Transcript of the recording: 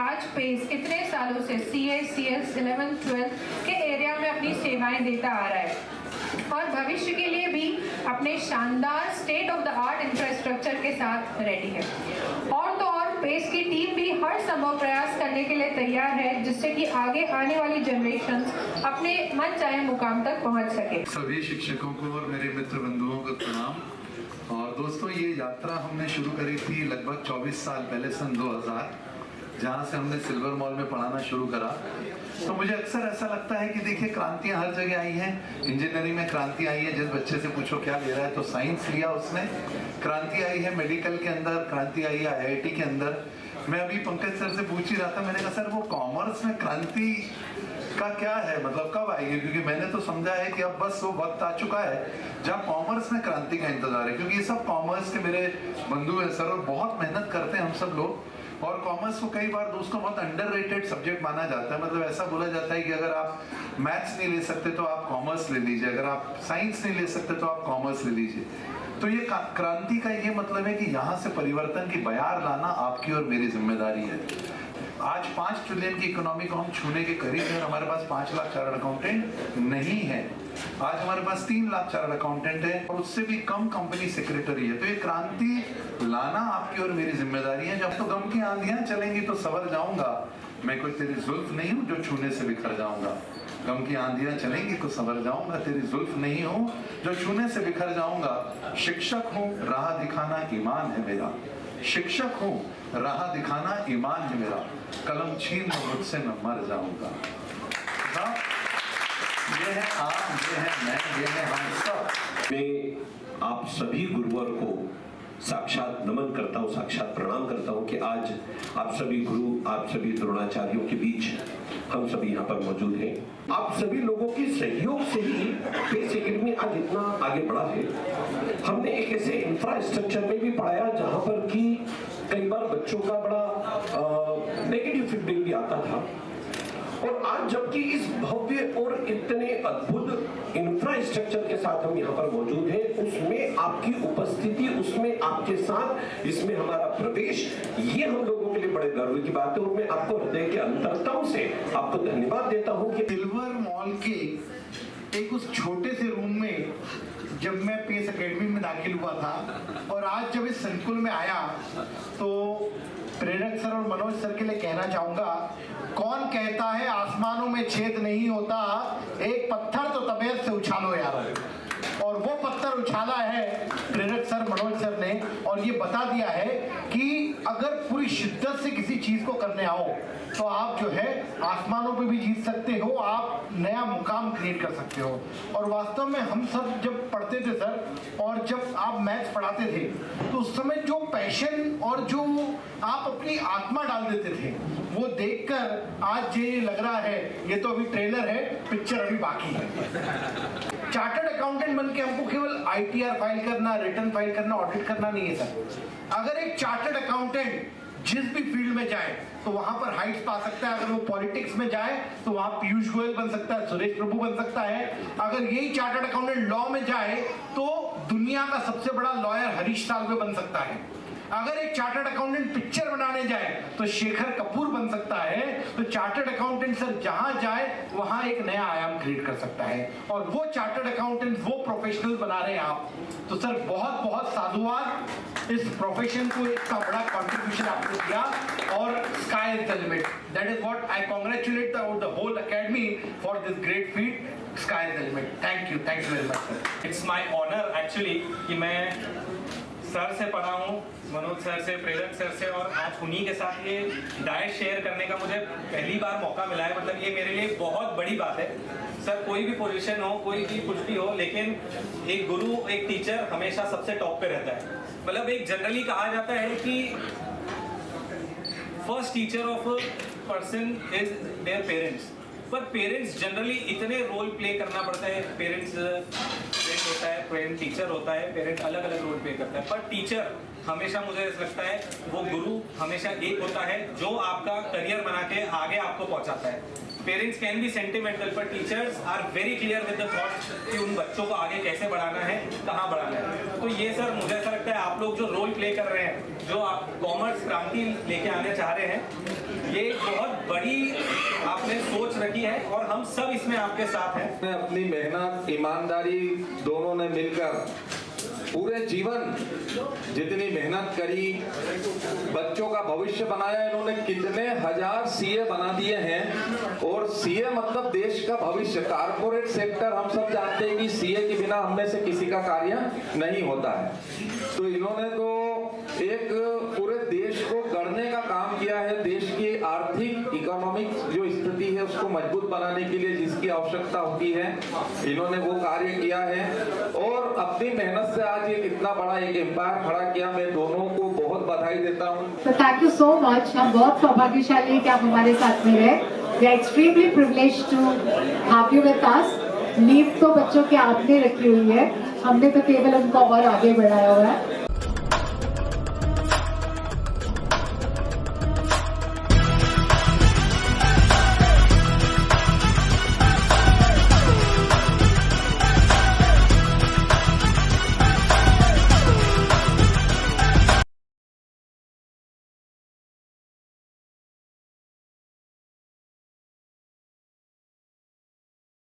आज पेस इतने सालों से CA, CS 11, 12 के एरिया में अपनी सेवाएं देता आ रहा है और भविष्य के लिए भी अपने शानदार state of the art infrastructure के साथ रेडी है। और तो और पेस की टीम भी हर संभव प्रयास करने के लिए तैयार है जिससे कि आगे आने वाली जनरेशंस अपने मन चाहे मुकाम तक पहुंच सके। सभी शिक्षकों को और मेरे मित्र बंधुओं को प्रणाम। और दोस्तों, ये यात्रा हमने शुरू करी थी लगभग 24 साल पहले, सन 2000, जहाँ से हमने सिल्वर मॉल में पढ़ाना शुरू करा। तो मुझे अक्सर ऐसा लगता है कि देखिए, क्रांतियाँ हर जगह आई हैं। इंजीनियरिंग में क्रांति आई है, जिस बच्चे से पूछो क्या ले रहा है तो साइंस लिया उसने। क्रांति आई है मेडिकल के अंदर, क्रांति आई है IIT के अंदर। मैं अभी पंकज सर से पूछ ही रहा था, मैंने कहा सर वो कॉमर्स में क्रांति का क्या है, मतलब कब आएगी? क्योंकि मैंने तो समझा है कि अब बस वो वक्त आ चुका है जहाँ कॉमर्स में क्रांति का इंतजार है, क्योंकि ये सब कॉमर्स के मेरे बंधु हैं सर और बहुत मेहनत करते हैं हम सब लोग। और कॉमर्स को कई बार दोस्तों बहुत अंडररेटेड सब्जेक्ट माना जाता है। मतलब ऐसा बोला जाता है कि अगर आप मैथ्स नहीं ले सकते तो आप कॉमर्स ले लीजिए, अगर आप साइंस नहीं ले सकते तो आप कॉमर्स ले लीजिए। तो ये क्रांति का ये मतलब है कि यहाँ से परिवर्तन की बयार लाना आपकी और मेरी जिम्मेदारी है। आज 5 ट्रिलियन की इकोनॉमी को हम छूने के करीब हैं और हमारे पास 5 लाख चार्टर्ड अकाउंटेंट नहीं है। आज हमारे पास 3 लाख चार्टर्ड अकाउंटेंट है और उससे भी कम कंपनी सेक्रेटरी है। तो ये क्रांति लाना आपकी और मेरी जिम्मेदारी है। जब तो गम की आंधियां चलेंगी तो सवर जाऊंगा, मैं कोई तेरी जुल्फ नहीं हूं जो छूने से बिखर जाऊंगा। गम की आंधियां चलेंगी तो सवर जाऊंगा, तेरी जुल्फ नहीं हूं जो छूने से बिखर जाऊंगा। शिक्षक हूं, राह दिखाना ईमान है मेरा। शिक्षक हूं, राह दिखाना ईमान है मेरा। कलम छीन लो मुझसे मैं मर जाऊंगा। ये है आप, ये है मैं, ये है हम सब। मैं आप सभी गुरुवर को साक्षात नमन करता हूँ, साक्षात प्रणाम करता हूँ कि आज आप सभी गुरु, आप सभी द्रोणाचार्यों के बीच हम सभी यहाँ पर मौजूद हैं। आप सभी लोगों के सहयोग से ही पेस एकेडमी आज इतना आगे बढ़ा है। हमने एक ऐसे इंफ्रास्ट्रक्चर में भी पढ़ाया जहाँ पर कि कई बार बच्चों का बड़ा नेगेटिव फीडबैक भी आता था। और आज जबकि इस भव्य और इतने अद्भुत इंफ्रास्ट्रक्चर के साथ हम यहाँ पर मौजूद हैं, उसमें आपकी उपस्थिति, उसमें आपके साथ, इसमें हमारा प्रवेश, ये हम लोगों के लिए बड़े गर्व की बात है। और मैं आपको हृदय के अंतरतम से आपको धन्यवाद देता हूँ कि सिल्वर मॉल के एक उस छोटे से रूम में जब मैं पेस एकेडमी में दाखिल हुआ था और आज जब इस संकुल में आया तो प्रेरक सर और मनोज सर के लिए कहना चाहूंगा, कौन कहता है आसमानों में छेद नहीं होता, एक पत्थर तो तबीयत से उछालो यार। और वो पत्थर उछाला है प्रेरक सर, मनोज सर ने, और ये बता दिया है कि अगर पूरी शिद्दत से किसी चीज को करने आओ तो आप जो है आसमानों पे भी जीत सकते हो, आप नया मुकाम क्रिएट कर सकते हो। और वास्तव में हम सब जब पढ़ते थे सर, और जब आप मैथ्स पढ़ाते थे तो उस समय जो पैशन और जो आप अपनी आत्मा डाल देते थे वो देखकर आज ये लग रहा है, ये तो अभी ट्रेलर है, पिक्चर अभी बाकी है। चार्टर्ड अकाउंटेंट बनके हमको केवल ITR फाइल करना, रिटर्न फाइल करना, ऑडिट करना नहीं है सर। अगर एक चार्टर्ड अकाउंटेंट जिस भी फील्ड में जाए तो वहां पर हाइट्स पा सकता है। अगर वो पॉलिटिक्स में जाए तो वहां पीयूष गोयल बन सकता है, सुरेश प्रभु बन सकता है। अगर यही चार्टर्ड अकाउंटेंट लॉ में जाए तो दुनिया का सबसे बड़ा लॉयर हरीश साल्वे बन सकता है। अगर एक चार्टर्ड अकाउंटेंट पिक्चर बनाने जाए तो शेखर कपूर बन सकता है। तो चार्टर्ड अकाउंटेंट सर जहां जाए वहां एक नया आयाम क्रिएट कर सकता है, और वो चार्टर्ड अकाउंटेंट, वो प्रोफेशनल बना रहे हैं आप। तो सर बहुत बहुत साधुवाद, इस प्रोफेशन को इतना बड़ा कंट्रीब्यूशन आपने दिया, और sky is the limit. That is what I congratulate the whole academy for this great feat. Sky is the limit. Thank you very much sir. It's my honour actually कि मैं sir से पढ़ा हूँ, Manoj sir से, प्रेरक sir से, और आज उन्हीं के साथ ये डाइट शेयर करने का मुझे पहली बार मौका मिला है। मतलब ये मेरे लिए बहुत बड़ी बात है सर। कोई भी पोजीशन हो, कोई भी कुछ भी हो, लेकिन एक गुरु, एक टीचर हमेशा सबसे टॉप पे रहता है। मतलब एक जनरली कहा जाता है कि first teacher of a person is their parents, पर पेरेंट्स जनरली इतने रोल प्ले करना पड़ता है। पेरेंट्स होता है, पेरेंट टीचर होता है, पेरेंट अलग अलग रोल प्ले करता है, पर टीचर हमेशा मुझे ऐसा लगता है वो गुरु हमेशा एक होता है जो आपका करियर बना के आगे आपको पहुंचाता है। पेरेंट्स कैन बी सेंटिमेंटल, पर teachers are very clear with the thoughts कि उन बच्चों को आगे कैसे बढ़ाना है, कहाँ बढ़ाना है। तो ये सर मुझे ऐसा लगता है आप लोग जो रोल प्ले कर रहे हैं, जो आप कॉमर्स क्रांति लेके आने चाह रहे हैं, ये एक बहुत बड़ी आपने सोच रखी है और हम सब इसमें आपके साथ हैं। ने अपनी मेहनत ईमानदारी दोनों ने मिलकर पूरे जीवन जितनी मेहनत करी, बच्चों का भविष्य बनाया, इन्होंने कितने हजार सीए बना दिए हैं। और सीए मतलब देश का भविष्य, कारपोरेट सेक्टर हम सब जानते हैं कि सीए के बिना हम में से किसी का कार्य नहीं होता है। तो इन्होंने तो एक पूरे देश को गढ़ने का काम किया है। देश की आर्थिक इकोनॉमिक जो स्थिति है उसको मजबूत बनाने के लिए जिसकी आवश्यकता होती है, इन्होंने वो कार्य किया है और अपनी मेहनत से आज ये कितना बड़ा एक एम्पायर खड़ा किया। मैं दोनों को बहुत बधाई देता हूँ। तो थैंक यू सो मच। हम बहुत सौभाग्यशाली हैं कि आप हमारे साथ में रहे। We are extremely privileged to have you with us. Leave तो बच्चों के आपने रखी हुई है, हमने तो केवल उनको और आगे बढ़ाया हुआ है।